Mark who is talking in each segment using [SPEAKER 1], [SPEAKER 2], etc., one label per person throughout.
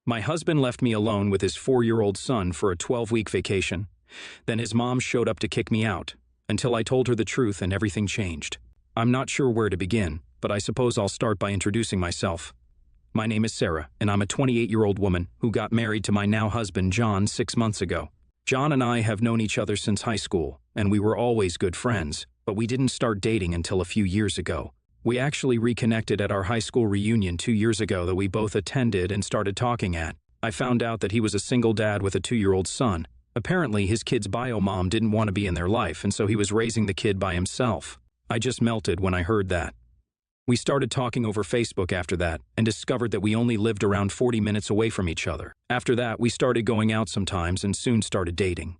[SPEAKER 1] My husband left me alone with his 4-year-old son for a 12-week vacation. Then his mom showed up to kick me out, until I told her the truth and everything changed. I'm not sure where to begin, but I suppose I'll start by introducing myself. My name is Sarah, and I'm a 28-year-old woman who got married to my now husband John 6 months ago. John and I have known each other since high school, and we were always good friends, but we didn't start dating until a few years ago. We actually reconnected at our high school reunion 2 years ago that we both attended and started talking at. I found out that he was a single dad with a 2-year-old son. Apparently, his kid's bio mom didn't want to be in their life, and so he was raising the kid by himself. I just melted when I heard that. We started talking over Facebook after that and discovered that we only lived around 40 minutes away from each other. After that, we started going out sometimes and soon started dating.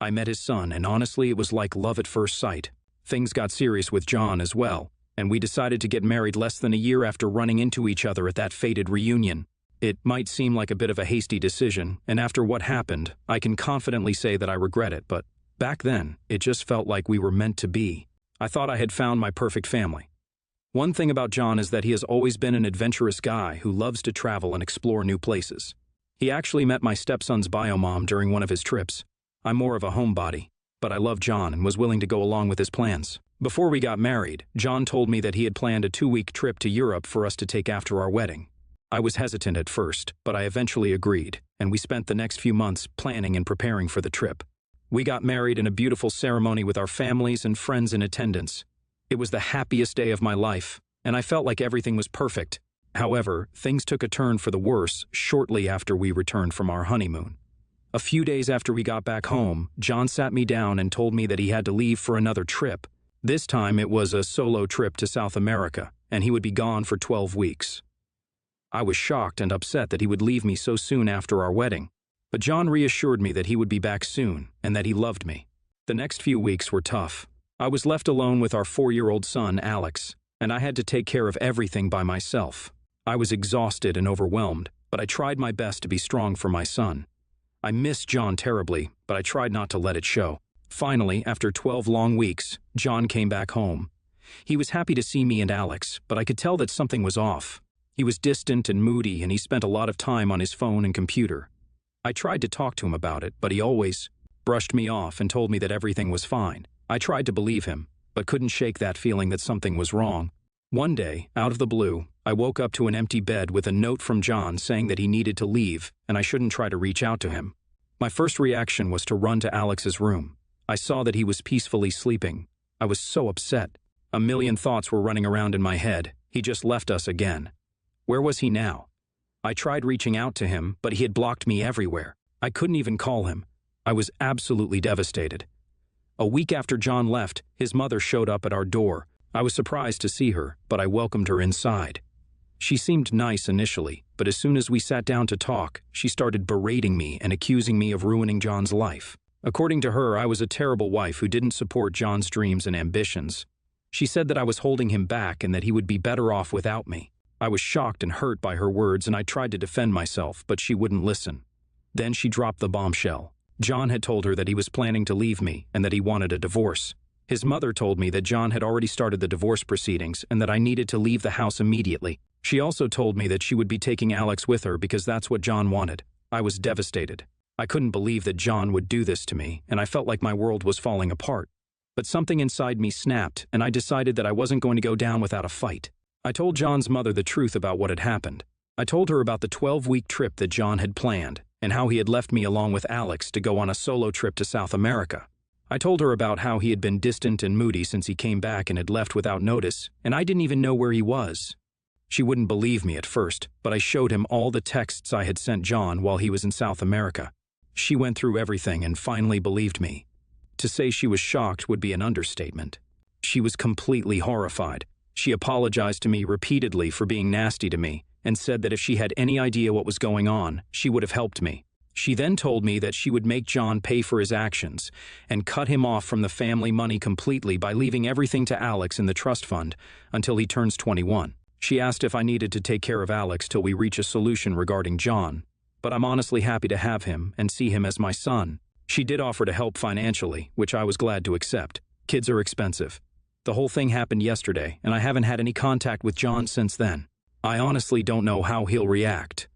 [SPEAKER 1] I met his son, and honestly, it was like love at first sight. Things got serious with John as well, and we decided to get married less than a year after running into each other at that fated reunion. It might seem like a bit of a hasty decision, and after what happened, I can confidently say that I regret it, but back then, it just felt like we were meant to be. I thought I had found my perfect family. One thing about John is that he has always been an adventurous guy who loves to travel and explore new places. He actually met my stepson's bio mom during one of his trips. I'm more of a homebody, but I love John and was willing to go along with his plans. Before we got married, John told me that he had planned a 2-week trip to Europe for us to take after our wedding. I was hesitant at first, but I eventually agreed, and we spent the next few months planning and preparing for the trip. We got married in a beautiful ceremony with our families and friends in attendance. It was the happiest day of my life, and I felt like everything was perfect. However, things took a turn for the worse shortly after we returned from our honeymoon. A few days after we got back home, John sat me down and told me that he had to leave for another trip. This time it was a solo trip to South America, and he would be gone for 12 weeks. I was shocked and upset that he would leave me so soon after our wedding, but John reassured me that he would be back soon and that he loved me. The next few weeks were tough. I was left alone with our 4-year-old son, Alex, and I had to take care of everything by myself. I was exhausted and overwhelmed, but I tried my best to be strong for my son. I missed John terribly, but I tried not to let it show. Finally, after 12 long weeks, John came back home. He was happy to see me and Alex, but I could tell that something was off. He was distant and moody, and he spent a lot of time on his phone and computer. I tried to talk to him about it, but he always brushed me off and told me that everything was fine. I tried to believe him, but couldn't shake that feeling that something was wrong. One day, out of the blue, I woke up to an empty bed with a note from John saying that he needed to leave and I shouldn't try to reach out to him. My first reaction was to run to Alex's room. I saw that he was peacefully sleeping. I was so upset. A million thoughts were running around in my head. He just left us again. Where was he now? I tried reaching out to him, but he had blocked me everywhere. I couldn't even call him. I was absolutely devastated. A week after John left, his mother showed up at our door. I was surprised to see her, but I welcomed her inside. She seemed nice initially, but as soon as we sat down to talk, she started berating me and accusing me of ruining John's life. According to her, I was a terrible wife who didn't support John's dreams and ambitions. She said that I was holding him back and that he would be better off without me. I was shocked and hurt by her words, and I tried to defend myself, but she wouldn't listen. Then she dropped the bombshell. John had told her that he was planning to leave me and that he wanted a divorce. His mother told me that John had already started the divorce proceedings and that I needed to leave the house immediately. She also told me that she would be taking Alex with her because that's what John wanted. I was devastated. I couldn't believe that John would do this to me, and I felt like my world was falling apart. But something inside me snapped, and I decided that I wasn't going to go down without a fight. I told John's mother the truth about what had happened. I told her about the 12-week trip that John had planned, and how he had left me along with Alex to go on a solo trip to South America. I told her about how he had been distant and moody since he came back and had left without notice, and I didn't even know where he was. She wouldn't believe me at first, but I showed him all the texts I had sent John while he was in South America. She went through everything and finally believed me. To say she was shocked would be an understatement. She was completely horrified. She apologized to me repeatedly for being nasty to me and said that if she had any idea what was going on, she would have helped me. She then told me that she would make John pay for his actions and cut him off from the family money completely by leaving everything to Alex in the trust fund until he turns 21. She asked if I needed to take care of Alex till we reach a solution regarding John, but I'm honestly happy to have him and see him as my son. She did offer to help financially, which I was glad to accept. Kids are expensive. The whole thing happened yesterday, and I haven't had any contact with John since then. I honestly don't know how he'll react.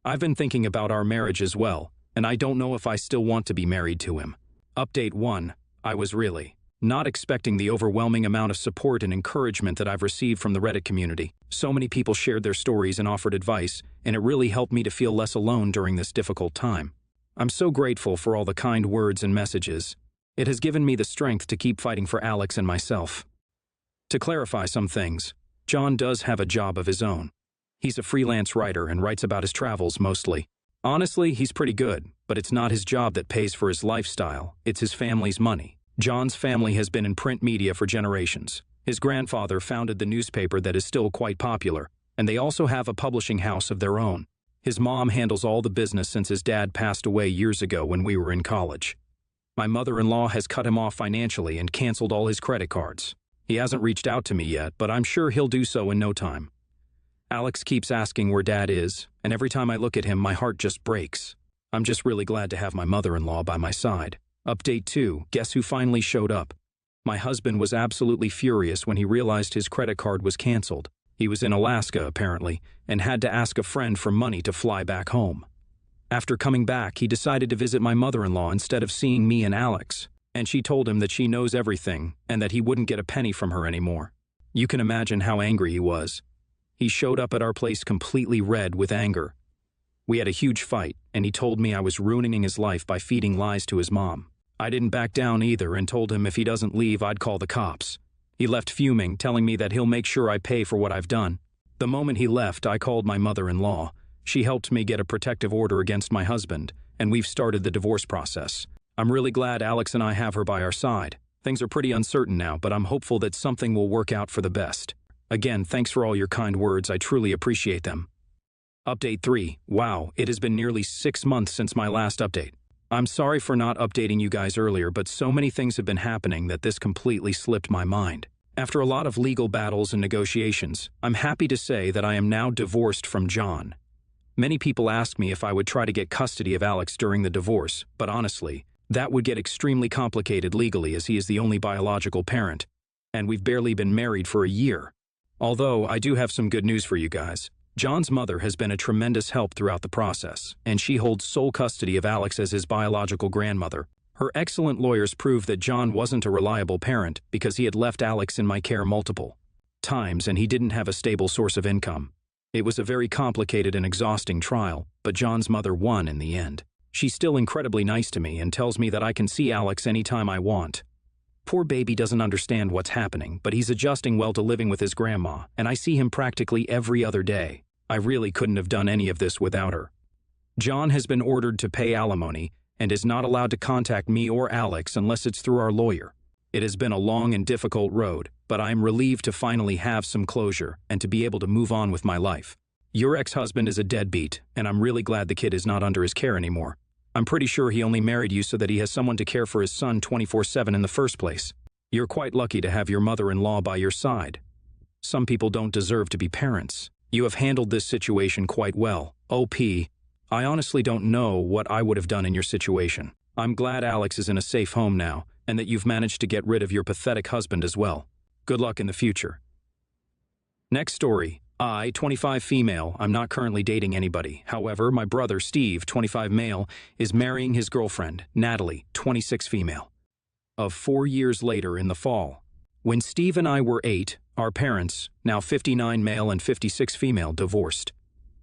[SPEAKER 1] I've been thinking about our marriage as well, and I don't know if I still want to be married to him. Update 1. I was really not expecting the overwhelming amount of support and encouragement that I've received from the Reddit community. So many people shared their stories and offered advice, and it really helped me to feel less alone during this difficult time. I'm so grateful for all the kind words and messages. It has given me the strength to keep fighting for Alex and myself. To clarify some things, John does have a job of his own. He's a freelance writer and writes about his travels mostly. Honestly, he's pretty good, but it's not his job that pays for his lifestyle, it's his family's money. John's family has been in print media for generations. His grandfather founded the newspaper that is still quite popular, and they also have a publishing house of their own. His mom handles all the business since his dad passed away years ago when we were in college. My mother-in-law has cut him off financially and canceled all his credit cards. He hasn't reached out to me yet, but I'm sure he'll do so in no time. Alex keeps asking where Dad is, and every time I look at him, my heart just breaks. I'm just really glad to have my mother-in-law by my side. Update 2. Guess who finally showed up? My husband was absolutely furious when he realized his credit card was canceled. He was in Alaska, apparently, and had to ask a friend for money to fly back home. After coming back, he decided to visit my mother-in-law instead of seeing me and Alex, and she told him that she knows everything and that he wouldn't get a penny from her anymore. You can imagine how angry he was. He showed up at our place completely red with anger. We had a huge fight, and he told me I was ruining his life by feeding lies to his mom. I didn't back down either and told him if he doesn't leave, I'd call the cops. He left fuming, telling me that he'll make sure I pay for what I've done. The moment he left, I called my mother-in-law. She helped me get a protective order against my husband, and we've started the divorce process. I'm really glad Alex and I have her by our side. Things are pretty uncertain now, but I'm hopeful that something will work out for the best. Again, thanks for all your kind words. I truly appreciate them. Update 3. Wow, it has been nearly 6 months since my last update. I'm sorry for not updating you guys earlier, but so many things have been happening that this completely slipped my mind. After a lot of legal battles and negotiations, I'm happy to say that I am now divorced from John. Many people ask me if I would try to get custody of Alex during the divorce, but honestly, that would get extremely complicated legally as he is the only biological parent, and we've barely been married for a year. Although, I do have some good news for you guys. John's mother has been a tremendous help throughout the process, and she holds sole custody of Alex as his biological grandmother. Her excellent lawyers prove that John wasn't a reliable parent because he had left Alex in my care multiple times and he didn't have a stable source of income. It was a very complicated and exhausting trial, but John's mother won in the end. She's still incredibly nice to me and tells me that I can see Alex anytime I want. Poor baby doesn't understand what's happening, but he's adjusting well to living with his grandma, and I see him practically every other day. I really couldn't have done any of this without her. John has been ordered to pay alimony and is not allowed to contact me or Alex unless it's through our lawyer. It has been a long and difficult road, but I'm relieved to finally have some closure and to be able to move on with my life. Your ex-husband is a deadbeat, and I'm really glad the kid is not under his care anymore. I'm pretty sure he only married you so that he has someone to care for his son 24/7 in the first place. You're quite lucky to have your mother-in-law by your side. Some people don't deserve to be parents. You have handled this situation quite well. OP, I honestly don't know what I would have done in your situation. I'm glad Alex is in a safe home now, and that you've managed to get rid of your pathetic husband as well. Good luck in the future. Next story. I, 25 female, I'm not currently dating anybody. However, my brother, Steve, 25 male, is marrying his girlfriend, Natalie, 26 female. Of 4 years later in the fall. When Steve and I were 8, our parents, now 59 male and 56 female, divorced.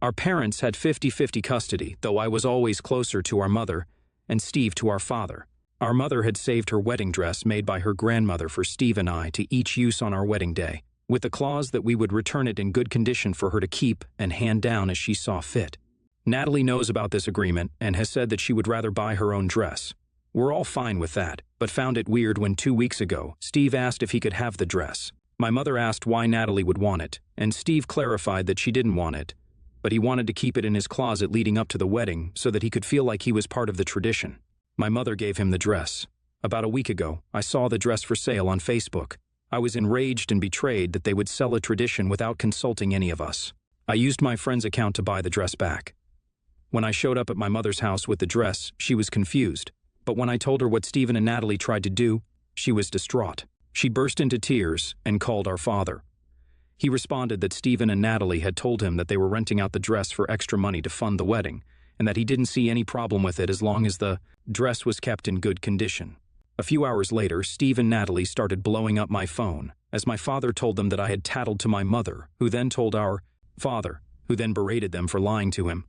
[SPEAKER 1] Our parents had 50-50 custody, though I was always closer to our mother and Steve to our father. Our mother had saved her wedding dress made by her grandmother for Steve and I to each use on our wedding day, with the clause that we would return it in good condition for her to keep and hand down as she saw fit. Natalie knows about this agreement and has said that she would rather buy her own dress. We're all fine with that, but found it weird when 2 weeks ago, Steve asked if he could have the dress. My mother asked why Natalie would want it, and Steve clarified that she didn't want it, but he wanted to keep it in his closet leading up to the wedding so that he could feel like he was part of the tradition. My mother gave him the dress. About a week ago, I saw the dress for sale on Facebook. I was enraged and betrayed that they would sell a tradition without consulting any of us. I used my friend's account to buy the dress back. When I showed up at my mother's house with the dress, she was confused. But when I told her what Stephen and Natalie tried to do, she was distraught. She burst into tears and called our father. He responded that Stephen and Natalie had told him that they were renting out the dress for extra money to fund the wedding, and that he didn't see any problem with it as long as the dress was kept in good condition. A few hours later, Steve and Natalie started blowing up my phone, as my father told them that I had tattled to my mother, who then told our father, who then berated them for lying to him.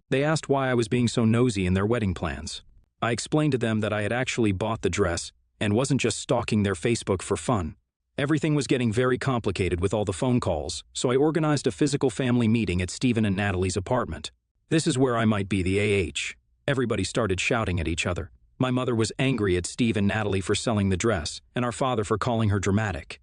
[SPEAKER 1] They asked why I was being so nosy in their wedding plans. I explained to them that I had actually bought the dress and wasn't just stalking their Facebook for fun. Everything was getting very complicated with all the phone calls, so I organized a physical family meeting at Stephen and Natalie's apartment. This is where I might be the AH. Everybody started shouting at each other. My mother was angry at Steve and Natalie for selling the dress, and our father for calling her dramatic.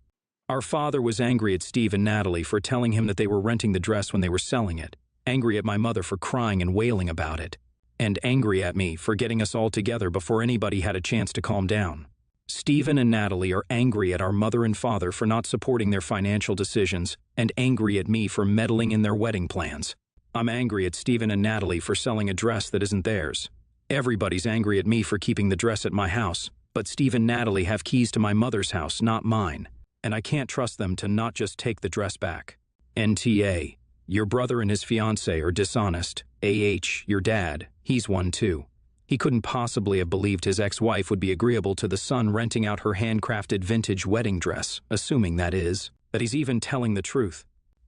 [SPEAKER 1] Our father was angry at Steve and Natalie for telling him that they were renting the dress when they were selling it, angry at my mother for crying and wailing about it, and angry at me for getting us all together before anybody had a chance to calm down. Stephen and Natalie are angry at our mother and father for not supporting their financial decisions, and angry at me for meddling in their wedding plans. I'm angry at Stephen and Natalie for selling a dress that isn't theirs. Everybody's angry at me for keeping the dress at my house, but Steve and Natalie have keys to my mother's house, not mine, and I can't trust them to not just take the dress back. NTA, your brother and his fiancée are dishonest. AH, your dad, he's one too. He couldn't possibly have believed his ex-wife would be agreeable to the son renting out her handcrafted vintage wedding dress, assuming that he's even telling the truth.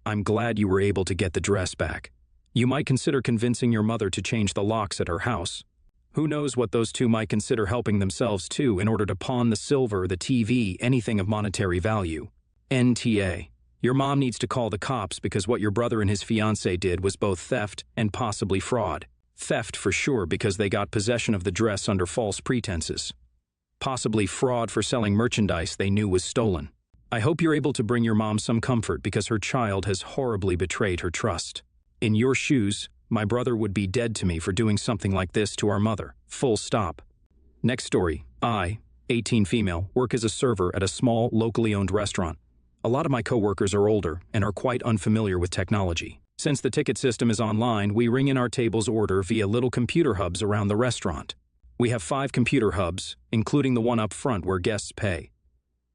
[SPEAKER 1] I'm glad you were able to get the dress back. You might consider convincing your mother to change the locks at her house. Who knows what those two might consider helping themselves to in order to pawn the silver, the TV, anything of monetary value. NTA, your mom needs to call the cops because what your brother and his fiancée did was both theft and possibly fraud. Theft for sure because they got possession of the dress under false pretenses. Possibly fraud for selling merchandise they knew was stolen. I hope you're able to bring your mom some comfort because her child has horribly betrayed her trust. In your shoes, my brother would be dead to me for doing something like this to our mother. Full stop. Next story. I, 18 female, work as a server at a small, locally owned restaurant. A lot of my coworkers are older and are quite unfamiliar with technology. Since the ticket system is online, we ring in our table's order via little computer hubs around the restaurant. We have 5 computer hubs, including the one up front where guests pay.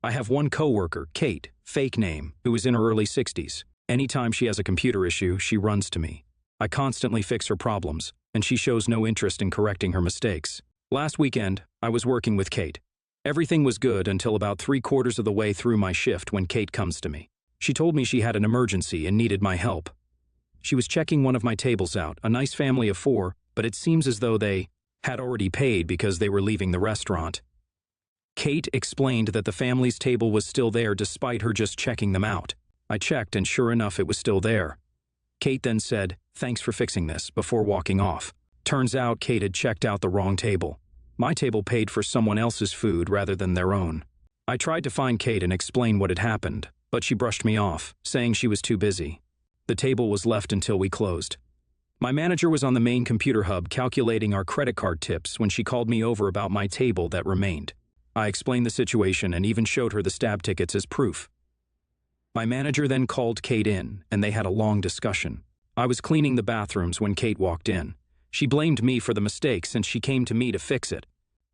[SPEAKER 1] I have one coworker, Kate, fake name, who is in her early 60s. Anytime she has a computer issue, she runs to me. I constantly fix her problems, and she shows no interest in correcting her mistakes. Last weekend, I was working with Kate. Everything was good until about 3/4 of the way through my shift when Kate comes to me. She told me she had an emergency and needed my help. She was checking one of my tables out, a nice family of 4, but it seems as though they had already paid because they were leaving the restaurant. Kate explained that the family's table was still there despite her just checking them out. I checked and sure enough it was still there. Kate then said, "Thanks for fixing this," before walking off. Turns out Kate had checked out the wrong table. My table paid for someone else's food rather than their own. I tried to find Kate and explain what had happened, but she brushed me off, saying she was too busy. The table was left until we closed. My manager was on the main computer hub calculating our credit card tips when she called me over about my table that remained. I explained the situation and even showed her the stab tickets as proof. My manager then called Kate in, and they had a long discussion. I was cleaning the bathrooms when Kate walked in. She blamed me for the mistake since she came to me to fix it.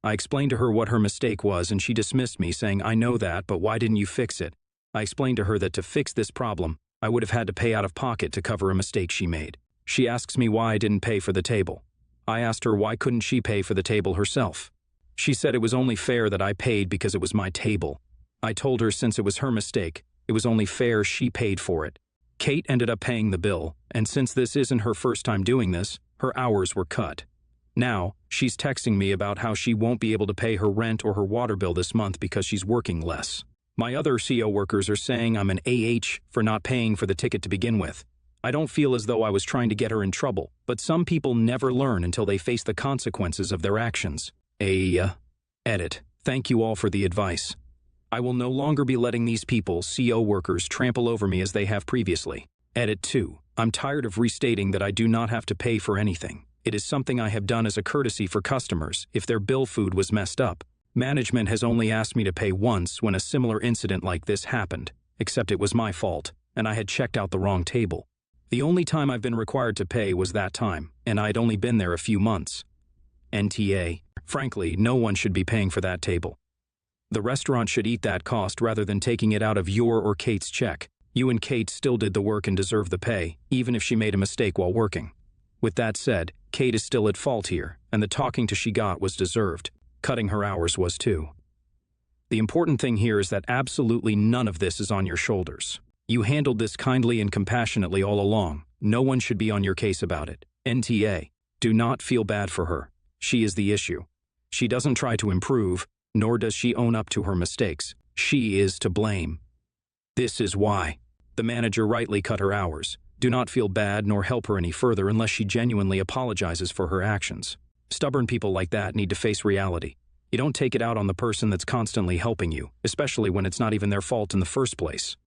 [SPEAKER 1] I explained to her what her mistake was and she dismissed me, saying, "I know that, but why didn't you fix it?" I explained to her that to fix this problem, I would have had to pay out of pocket to cover a mistake she made. She asks me why I didn't pay for the table. I asked her why couldn't she pay for the table herself. She said it was only fair that I paid because it was my table. I told her since it was her mistake, it was only fair she paid for it. Kate ended up paying the bill, and since this isn't her first time doing this, her hours were cut. Now, she's texting me about how she won't be able to pay her rent or her water bill this month because she's working less. My other CO workers are saying I'm an AH for not paying for the ticket to begin with. I don't feel as though I was trying to get her in trouble, but some people never learn until they face the consequences of their actions. Edit. Thank you all for the advice. I will no longer be letting these people, CO workers, trample over me as they have previously. Edit 2. I'm tired of restating that I do not have to pay for anything. It is something I have done as a courtesy for customers if their bill food was messed up. Management has only asked me to pay once when a similar incident like this happened, except it was my fault, and I had checked out the wrong table. The only time I've been required to pay was that time, and I'd only been there a few months. NTA. Frankly, no one should be paying for that table. The restaurant should eat that cost rather than taking it out of your or Kate's check. You and Kate still did the work and deserve the pay, even if she made a mistake while working. With that said, Kate is still at fault here, and the talking to she got was deserved. Cutting her hours was too. The important thing here is that absolutely none of this is on your shoulders. You handled this kindly and compassionately all along. No one should be on your case about it. NTA. Do not feel bad for her. She is the issue. She doesn't try to improve, nor does she own up to her mistakes. She is to blame. This is why. The manager rightly cut her hours. Do not feel bad nor help her any further unless she genuinely apologizes for her actions. Stubborn people like that need to face reality. You don't take it out on the person that's constantly helping you, especially when it's not even their fault in the first place.